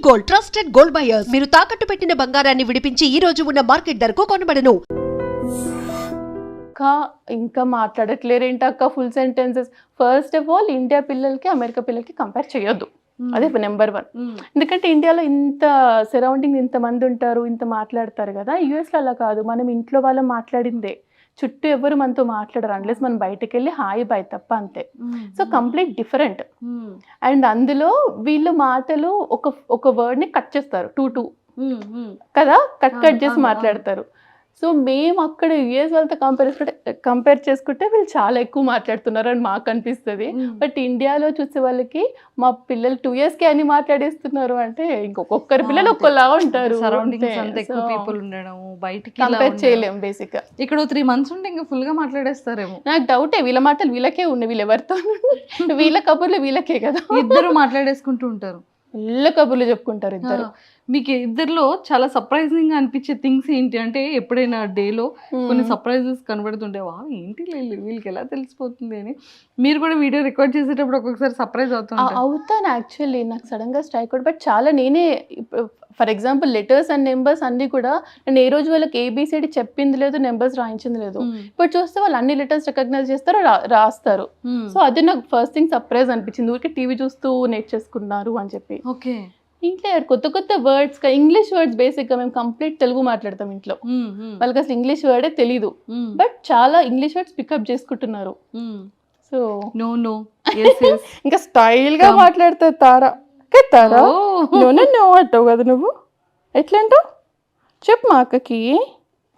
Gold trusted gold buyers మీరు తాకట్టు పెట్టిన బంగారాన్ని విడిపించి ఈ రోజు ఉన్న మార్కెట్ ధరకు కొనబడను. ఇంకా మాట్లాడట్లేరేంటక్క full sentences. First of all India పిల్లలకి అమెరికా పిల్లలకి కంపేర్ చేయొద్దు, అదే నెంబర్ 1. ఎందుకంటే ఇండియాలో ఇంత సరౌండింగ్ ఇంతమంది ఉంటారు, ఇంత మాట్లాడతారు కదా. యూఎస్లో అలా కాదు, మనం ఇంట్లో వాళ్ళు మాట్లాడిందే, చుట్టూ ఎవరు మనతో మాట్లాడరు అన్లెస్ మనం బయటకు వెళ్ళి హాయ్ బాయ్ తప్ప, అంతే. So complete different. అండ్ అందులో వీళ్ళు మాటలు ఒక వర్డ్ని కట్ చేస్తారు, టూ కదా, కట్ చేసి మాట్లాడతారు. సో మేము అక్కడ యుఎస్ వాళ్ళతో కంపేర్ చేసుకుంటే వీళ్ళు చాలా ఎక్కువ మాట్లాడుతున్నారు అని మాకు అనిపిస్తుంది. బట్ ఇండియాలో చూసే వాళ్ళకి మా పిల్లలు 2 yearsకి అని మాట్లాడేస్తున్నారు అంటే ఇంకొకరి పిల్లలు ఒక్కలా ఉంటారు. కంపేర్ చేయలేము బేసిక్ గా. ఇక్కడ 3 months ఉంటే ఇంకా ఫుల్ గా మాట్లాడేస్తారేమో. నాకు డౌటే, వీళ్ళ మాటలు వీళ్ళకే ఉన్నాయి, వీళ్ళు ఎవరితో వీళ్ళ కబుర్లు వీళ్ళకే కదా. ఇద్దరు మాట్లాడేసుకుంటూ ఉంటారు, వీళ్ళ కబుర్లు చెప్పుకుంటారు ఇద్దరు. మీకు ఇద్దరిలో చాలా సర్ప్రైజింగ్ గా అనిపించే థింగ్స్ ఏంటి అంటే, ఎప్పుడైనా డేలో కొన్ని సర్ప్రైజెస్ కనబడుతుంటే వా ఏంటి వీళ్ళకి ఎలా తెలిసిపోతుంది అని మీరు కూడా వీడియో రికార్డ్ చేసేటప్పుడు ఒక్కొక్కసారి సర్ప్రైజ్ అవుతాను. యాక్చువల్లీ నాకు సడన్ గా స్ట్రైక్ అవుట్, బట్ చాలా నేనే for example letters and numbers అన్ని కూడా నేను ఏ రోజు వాళ్ళకి ఏబిసిడి చెప్పింది లేదు, నెంబర్స్ రాయించింది లేదు. ఇప్పుడు చూస్తే వాళ్ళు అన్ని లెటర్స్ రికగ్నైజ్ చేస్తారు, రాస్తారు. సో అది నాకు ఫస్ట్ థింగ్ సర్ప్రైజ్ అనిపించింది. ఊరికే టీవీ చూస్తూ నేర్చేసుకున్నారు అని చెప్పి. ఓకే, ఇంట్లో కొత్త వర్డ్స్, ఇంగ్లీష్ వర్డ్స్ బేసిక్ గా మేము కంప్లీట్ తెలుగు మాట్లాడతాం ఇంట్లో, వాళ్ళకి అసలు ఇంగ్లీష్ వర్డే తెలీదు, బట్ చాలా ఇంగ్లీష్ వర్డ్స్ పికప్ చేసుకుంటున్నారు. సో నో ఇంకా స్టైల్ గా మాట్లాడుతారు. తారా నో అంటావు కదా నువ్వు, ఎట్లా అంటావు చెప్పు మా అక్కకి.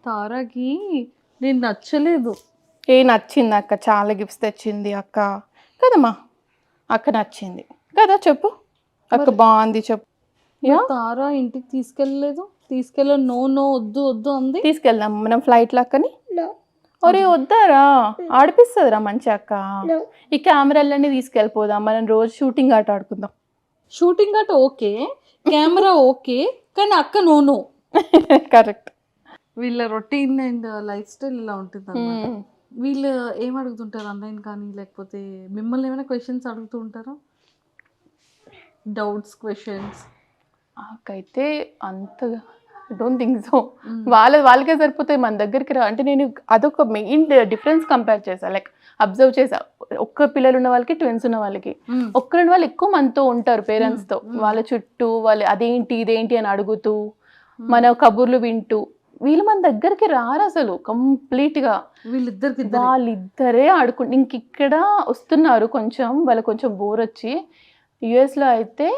తారాకి నేను నచ్చలేదు. నచ్చింది అక్క, చాలా గిఫ్ట్స్ తెచ్చింది అక్క కదమ్మా, అక్క నచ్చింది కదా చెప్పు, అక్క బాగుంది చెప్పు. తారా ఇంటికి తీసుకెళ్ళలేదు, నో వద్దు అంది. తీసుకెళ్దాం మనం ఫ్లైట్ లక్కని. ఒరే వద్దారా, ఆడిపిస్తుందిరా మంచి అక్క. ఈ కెమెరాలన్నీ తీసుకెళ్ళిపోదాం, మనం రోజు షూటింగ్ ఆట ఆడుకుందాం. షూటింగ్ ఆట ఓకే, కెమెరా ఓకే, కానీ అక్క నో. కరెక్ట్. వీళ్ళ రొటీన్ అండ్ లైఫ్ స్టైల్ ఇలా ఉంటుంది అన్నమాట. వీళ్ళు ఏం అడుగుతుంటారు ఆన్లైన్ కానీ, లేకపోతే మిమ్మల్ని ఏమైనా క్వశ్చన్స్ అడుగుతూ ఉంటారా? Doubts, questions? నాకైతే అంతగా డోంట్ థింక్ సో. వాళ్ళకే సరిపోతాయి, మన దగ్గరికి రా అంటే. నేను అదొక మెయిన్ డిఫరెన్స్ కంపేర్ చేసా, లైక్ అబ్జర్వ్ చేసా. ఒక్క పిల్లలు ఉన్న వాళ్ళకి, ట్విన్స్ ఉన్న వాళ్ళకి, ఒక్కరున్న వాళ్ళు ఎక్కువ మనతో ఉంటారు పేరెంట్స్ తో, వాళ్ళ చుట్టూ వాళ్ళు అదేంటి ఇదేంటి అని అడుగుతూ, మన కబుర్లు వింటూ. వీళ్ళు మన దగ్గరికి రారు అసలు కంప్లీట్ గా. వాళ్ళిద్దరే ఆడుకుంటు ఇంక ఇక్కడ వస్తున్నారు కొంచెం, వాళ్ళకి కొంచెం బోర్ వచ్చి. యుఎస్ లో అయితే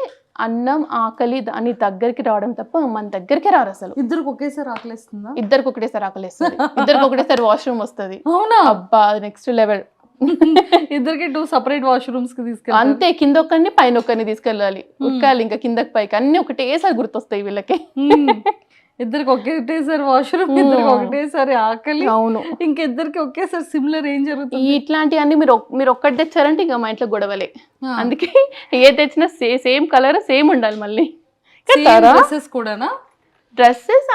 అన్నం ఆకలి అని దగ్గరికి రావడం తప్ప మన దగ్గరికి రారు అసలు. ఇద్దరికి ఒకేసారి ఆకలిస్తుందా? ఇద్దరికి ఒకటేసారి ఆకలిస్తుంది, ఇద్దరికి ఒకటేసారి వాష్రూమ్ వస్తుంది. అవునా? అబ్బా నెక్స్ట్ లెవెల్. ఇద్దరికి 2 separate వాష్రూమ్స్ కి తీసుకెళ్ళి, అంతే. కింద ఒక్కరిని పైన ఒక్కరిని తీసుకెళ్ళాలి, ఉక్కాలి ఇంకా కిందకి పైకి, అన్ని ఒకటేసారి గుర్తొస్తాయి వీళ్ళకి. ఇద్దరికి ఒకటేసారి వాష్రూమ్, ఇద్దరికి ఒకటేసారి ఆకలి. అవును, ఇంకిద్దరికి ఒకేసారి సిమిలర్ ఏం జరుగుతుంది? ఇట్లాంటివన్నీ మీరు ఒక్కటి తెచ్చారంటే ఇంకా మా ఇంట్లో గొడవలే. అందుకే ఏ తెచ్చినా సేమ్ కలర్ సేమ్ ఉండాలి. మళ్ళీ డ్రెస్సెస్ కూడానా? డ్రెస్సెస్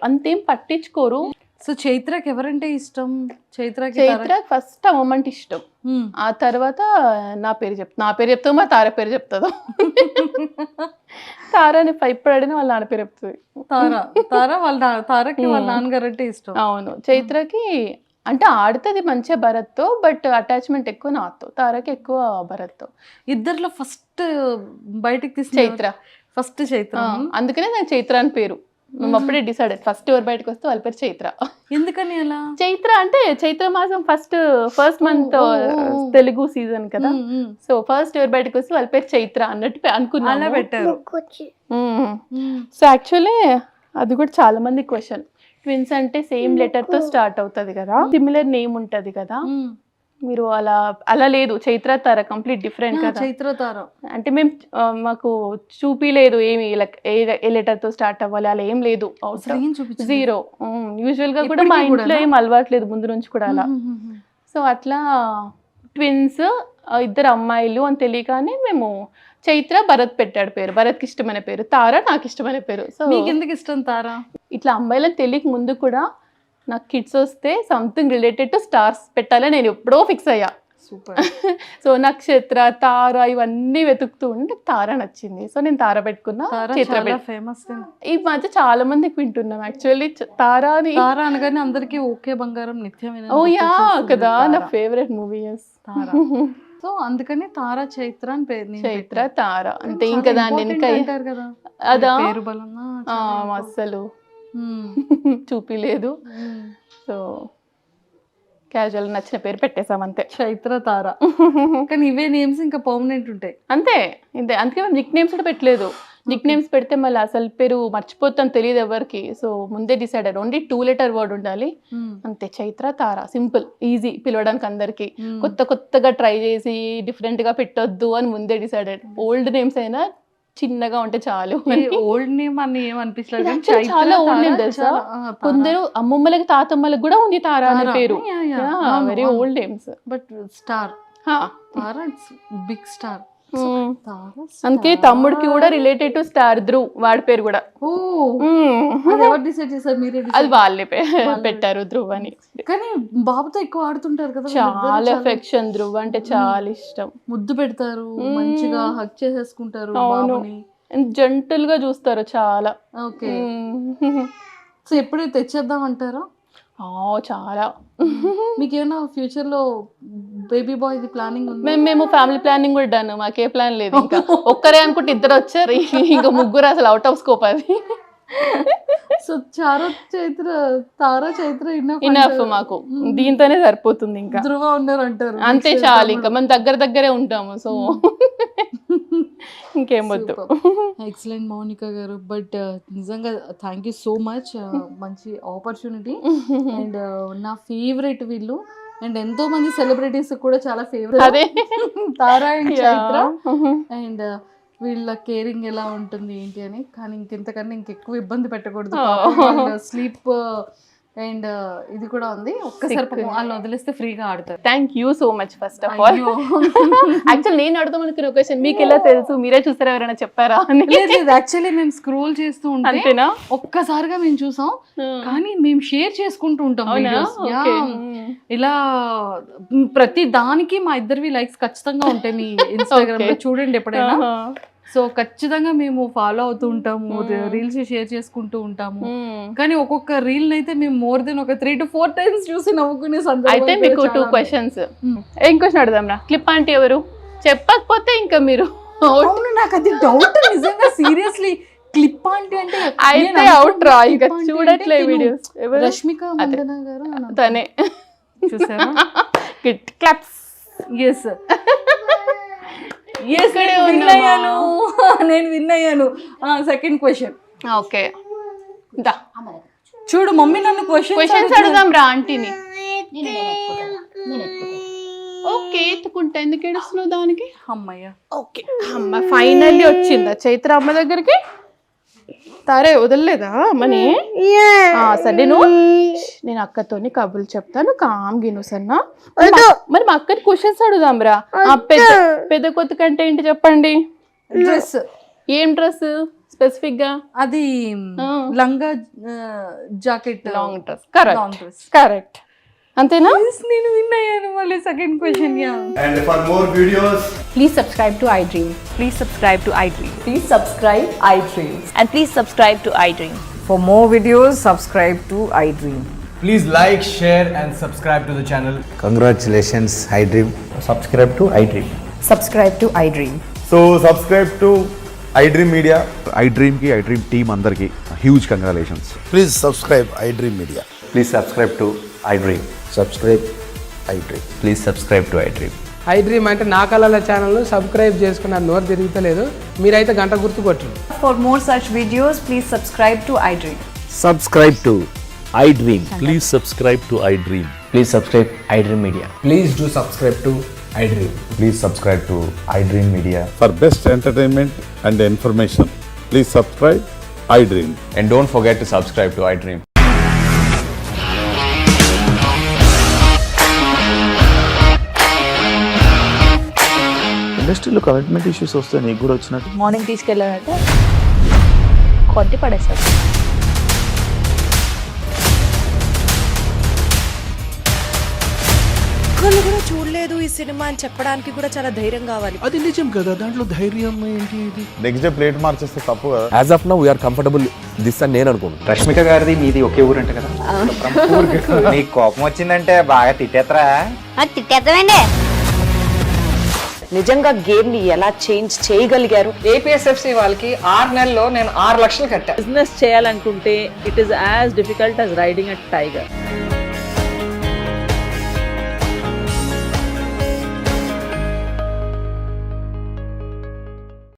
అంతేం పట్టించుకోరు. సో చైత్రకి ఎవరంటే ఇష్టం? చైత్ర ఫస్ట్ అమ్మమ్మంటే ఇష్టం, ఆ తర్వాత నా పేరు చెప్తా, మా తార పేరు చెప్తుందో. తారాని ఇప్పుడు అడిగిన వాళ్ళ నాన్న పేరు చెప్తుంది. తారకి వాళ్ళ నాన్నగారు అంటే ఇష్టం. అవును. చైత్రకి అంటే ఆడుతుంది మంచిగా భరత్తో, బట్ అటాచ్మెంట్ ఎక్కువ నాతో. తారకి ఎక్కువ భరత్తో. ఇద్దరిలో ఫస్ట్ బయటకి తీసిన చైత్ర. అందుకనే నాకు చైత్ర అని పేరు. మేము అప్పుడే డిసైడెడ్, ఫస్ట్ ఎవరు బయటకు వస్తే వాళ్ళ పేరు చైత్ర. ఎందుకని అలా? చైత్ర అంటే చైత్ర మాసం ఫస్ట్ మంత్ తెలుగు సీజన్ కదా. సో ఫస్ట్ ఎవరు బయటకు వస్తే వాళ్ళ పేరు చైత్ర అన్నట్టు అనుకున్నా పెట్టారు. సో యాక్చువల్లీ అది కూడా చాలా మంది క్వశ్చన్. ట్విన్స్ అంటే సేమ్ లెటర్ తో స్టార్ట్ అవుతుంది కదా, సిమిలర్ నేమ్ ఉంటది కదా. మీరు అలా లేదు, చైత్ర తార కంప్లీట్ డిఫరెంట్ కదా. చైత్ర తార అంటే మేము మాకు చూపిలేదు ఏమి ఏ లెటర్ తో స్టార్ట్ అవ్వాలి అలా ఏం లేదు, జీరో. యూజువల్ గా కూడా మా ఇంట్లో ఏం అలవాట్లేదు ముందు నుంచి కూడా అలా. సో అట్లా ట్విన్స్, ఇద్దరు అమ్మాయిలు అని తెలియగానే మేము చైత్ర భరత్ పెట్టాడు పేరు. భరత్కి ఇష్టమైన పేరు, తార నాకు ఇష్టమైన పేరు. సో మీకు ఎందుకు ఇష్టం తార? ఇట్లా అమ్మాయిలని తెలియక ముందు కూడా నాకు కిడ్స్ వస్తే సంథింగ్ రిలేటెడ్ టు స్టార్స్ పెట్టాలని నేను ఎప్పుడో ఫిక్స్ అయ్యా. సూపర్. సో నక్షత్ర, తార ఇవన్నీ వెతుకుతూ ఉంటే తార నచ్చింది. సో నేను తార పెట్టుకున్నా. చైత్ర చాలా ఫేమస్. ఈ మధ్య చాలా మందికి వింటున్నాం యాక్చువల్లీ తార అని. తార అనగానే అందరికి ఓకే బంగారం నిత్యమైన. ఓ యా కదా, నా ఫేవరెట్ మూవీ తార. సో అందుకని తార చైత్ర అని పేరు. చైత్ర తార అంతే. ఇంకా దాన్ని ఇంకా అంటారు కదా, అదా పేరు బలంగా అస్సలు చూపిలేదు. సో క్యాజువల్ నచ్చిన పేరు పెట్టేసాం అంతే, చైత్ర తార. కానీ ఇవే నేమ్స్ ఇంకా పర్మనెంట్ ఉంటాయి అంతే. ఇంతే, అందుకే మేము నిక్ నేమ్స్ కూడా పెట్టలేదు. నిక్ నేమ్స్ పెడితే మళ్ళీ అసలు పేరు మర్చిపోతాం, తెలియదు ఎవరికి. సో ముందే డిసైడ్ అయ్యారు ఓన్లీ 2 letter వర్డ్ ఉండాలి అంతే. చైత్ర తార సింపుల్, ఈజీ పిలవడానికి అందరికి. కొత్తగా ట్రై చేసి డిఫరెంట్ గా పెట్టొద్దు అని ముందే డిసైడ్ అయ్యారు. ఓల్డ్ నేమ్స్ అయినా చిన్నగా ఉంటే చాలు. ఓల్డ్ నేమ్ అని ఏమనిపించలేదు, చాలా ఓల్డ్ నేమ్ తెలుసా. కొందరు అమ్మమ్మలకి తాతమ్మలకు కూడా ఉంది తార అనే పేరు. Very old names. But star Tara, it's big star. అందుకే తమ్ముడికి కూడా రిలేటెడ్ టు స్టార్ ధ్రువ్, వాడి పేరు కూడా. ఎవరు డిసైడ్ చేశారు? మీరే? అది వాళ్ళే పెట్టారు ధ్రువ్ అని. కానీ బాబుతో ఎక్కువ ఆడుతుంటారు కదా, చాలా ఎఫెక్షన్. ధ్రువ్ అంటే చాలా ఇష్టం, ముద్దు పెడతారు, మంచిగా హగ్ చేసేసుకుంటారు బాబుని, జంటల్ గా చూస్తారు చాలా. ఓకే. సో ఎప్పుడు తెచ్చేద్దాం అంటారా? చాలా. మీకు ఏమైనా ఫ్యూచర్ లో బేబీ బాయ్ ది ప్లానింగ్ ఉంది? మేము ఫ్యామిలీ ప్లానింగ్ కూడా డన్, మాకే ప్లాన్ లేదు. ఇంకా ఒక్కరే అనుకుంటే 2 వచ్చారు, ఇంకా 3 అసలు అవుట్ ఆఫ్ స్కోప్ అది. సో తారా చైత్ర ఇనఫ్ మాకు, దీంతోనే సరిపోతుంది. ఇంకా ధ్రువ ఉన్నారు అంటారు అంతే చాలు. ఇంకా మనం దగ్గరే ఉంటాము. సో ఇంకేం వద్దు. ఎక్సలెంట్ మౌనిక గారు. బట్ నిజంగా థ్యాంక్ యూ సో మచ్, మంచి ఆపర్చునిటీ. అండ్ నా ఫేవరెట్ వీళ్ళు, అండ్ ఎంతో మంది సెలబ్రిటీస్ కూడా చాలా ఫేవరెట్ అదే తారా అండ్ చైత్ర. అండ్ వీళ్ళ కేరింగ్ ఎలా ఉంటుంది ఏంటి అని. కానీ ఇంకెంతకన్నా ఇంకెక్కువ ఇబ్బంది పెట్టకూడదు. స్లీప్ అండ్ ఇది కూడా ఉంది. ఒక్కసారి వాళ్ళు వదిలేస్తే ఫ్రీగా ఆడతారు. Thank you so much first of all. Actual నేను అడుగుదాం అనుకున్న క్వశ్చన్ మీకు ఎలా తెలుసు, మీరే చూసారా, ఎవరైనా చెప్పారా? యాక్చువల్లీ మేము స్క్రోల్ చేస్తూ ఉంటాం, ఒక్కసారిగా మేము చూసాం. కానీ మేము షేర్ చేసుకుంటూ ఉంటాం ఇలా. ప్రతి దానికి మా ఇద్దరివి లైక్స్ ఖచ్చితంగా ఉంటాయి మీ ఇన్స్టాగ్రామ్ లో, చూడండి ఎప్పుడైనా. సో ఖచ్చితంగా మేము ఫాలో అవుతూ ఉంటాము, రీల్స్ షేర్ చేసుకుంటూ ఉంటాము. కానీ ఒక్కొక్క రీల్ అయితే మేము మోర్ దెన్ ఒక 3 to 4 times చూసి నవ్వుకునే సందర్భం. అయితే మీకు 2 questions. ఏం క్వశ్చన్ అడుగుదాం రా? క్లిప్ ఆంటీ ఎవరు చెప్పకపోతే ఇంకా మీరు. అవును, నాకు అది డౌట్ నిజంగా, సీరియస్లీ. క్లిప్ ఆంటీ అంటే అయితే అవుట్ రా, ఇక చూడట్లే వీడియోస్. రష్మిక మందన గారు తనే చూసారా? Kit claps. ఎస్ నేను విన్ అయ్యాను. Second question. ఓకే, చూడు మమ్మీ నన్ను క్వశ్చన్స్ అడుగుదాం రా ఆంటీని. ఓకే, ఎత్తుకుంటా. ఎందుకు ఏడుస్తున్నావు దానికి? అమ్మయ్య. ఓకే అమ్మ ఫైనల్లీ వచ్చిందా చైత్ర అమ్మ దగ్గరికి? తారే వదలలేదా అమ్మని? సరే నేను అక్కతోని కబుర్లు చెప్తాను, కామ్ గిను సన్నా. మరి మా అక్కని క్వశ్చన్స్ అడుగుదాం రా. పెద్ద కొత్త కంటే ఏంటి చెప్పండి? డ్రెస్. ఏం డ్రెస్ స్పెసిఫిక్ గా? అది లంగా జాకెట్, లాంగ్ డ్రెస్. కరెక్ట్ అంతేనా? నేను విన్ అయ్యాను. మళ్ళీ second question. And for more videos, please subscribe to iDream. Please subscribe to iDream. Please subscribe iDream. And please subscribe to iDream. For more videos, subscribe to iDream. please like, share and subscribe to the channel. Congratulations, iDream. Subscribe to iDream. Subscribe to iDream. So subscribe to iDream Media. iDream ki iDream team andarki huge congratulations. Please subscribe iDream Media. Please subscribe to iDream. Subscribe iDream. Please subscribe to iDream. iDream అంటే నా కళల ఛానల్ను subscribe చేసుకున్న నోరు తిరుగుతలేదు, మీరైతే గంట గుర్తు కొట్టండి. For more such videos, please subscribe to iDream. Subscribe to iDream. Please subscribe to iDream. Please subscribe iDream Media. Please do subscribe to iDream. Please subscribe to iDream Media. For best entertainment and information, please subscribe iDream. And don't forget to subscribe to iDream. ఇండస్ట్రీలో commitment issues వస్తే నీకు కూడా వచ్చినట్టు? Morning తీసుకెళ్ళాడంటే కొట్టి పడేస్తాడు. ఒక్కళ్ళు కూడా చూడలేదు ఈ సినిమా అని చెప్పడానికి కూడా చాలా ధైర్యం కావాలి. అది నిజం కదా, దాంట్లో ధైర్యం ఏంటి? ఇది నెక్స్ట్ డే ప్లేట్ మార్చేస్తే తప్పు కదా. As of now we are comfortable this అని నేను అనుకుంటున్నాను. రష్మిక గారిది మీది ఒకే ఊరంట కదా. మీకు కోపం వచ్చిందంటే బాగా తిట్టేత్తరా? తిట్టేద్దామండి. నిజంగా గేమ్ ని ఎలా చేంజ్ చేయగలిగారు? ఏపీఎస్ఎఫ్సి వాళ్ళకి 6 నెలల్లో నేను 6 లక్షలు కట్టా. బిజినెస్ చేయాలనుకుంటే it is as difficult as riding a tiger.